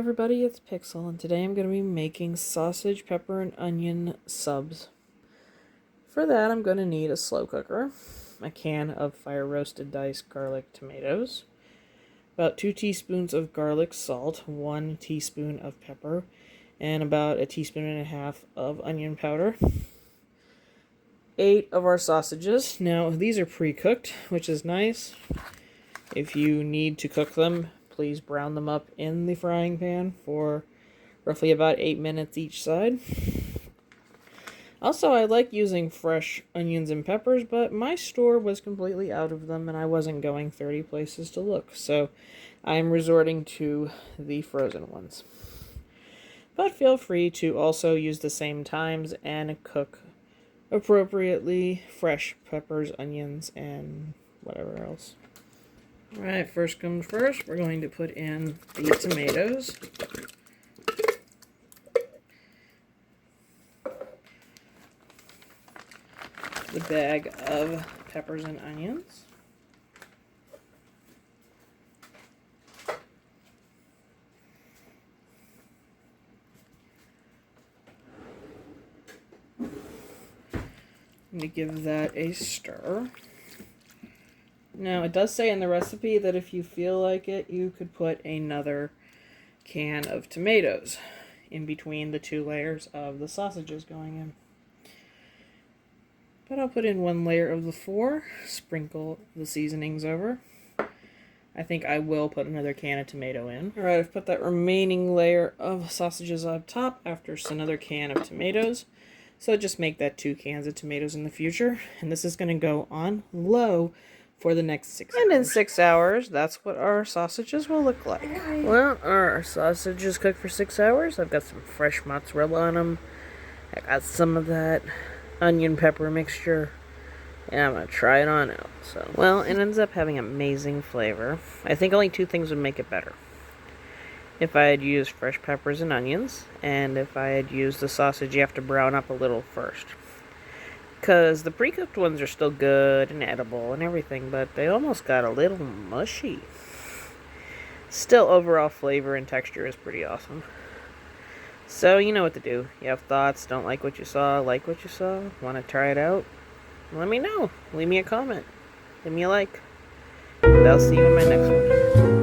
everybody, it's Pixel, and today I'm going to be making sausage, pepper, and onion subs. For that, I'm going to need a slow cooker, a can of fire-roasted diced garlic tomatoes, about 2 teaspoons of garlic salt, 1 teaspoon of pepper, and about 1.5 teaspoons of onion powder. 8 of our sausages. Now, these are pre-cooked, which is nice. If you need to cook them, please brown them up in the frying pan for roughly about 8 minutes each side. Also, I like using fresh onions and peppers, but my store was completely out of them and I wasn't going 30 places to look, so I'm resorting to the frozen ones. But feel free to also use the same times and cook appropriately fresh peppers, onions, and whatever else. Alright, first comes first, we're going to put in the tomatoes. The bag of peppers and onions. I'm going to give that a stir. Now, it does say in the recipe that if you feel like it, you could put another can of tomatoes in between the 2 layers of the sausages going in. But I'll put in 1 layer of the 4, sprinkle the seasonings over. I think I will put another can of tomato in. Alright, I've put that remaining layer of sausages up top after another can of tomatoes. So just make that 2 cans of tomatoes in the future. And this is going to go on low for the next 6 hours. And in 6 hours, that's what our sausages will look like. Well, our sausages cooked for 6 hours. I've got some fresh mozzarella on them. I got some of that onion pepper mixture. And I'm going to try it on out. So, well, it ends up having amazing flavor. I think only 2 things would make it better. If I had used fresh peppers and onions, and if I had used the sausage you have to brown up a little first. Because the pre-cooked ones are still good and edible and everything, but they almost got a little mushy. Still, overall flavor and texture is pretty awesome. So, you know what to do. You have thoughts, don't like what you saw, like what you saw, want to try it out? Let me know. Leave me a comment. Leave me a like. And I'll see you in my next one.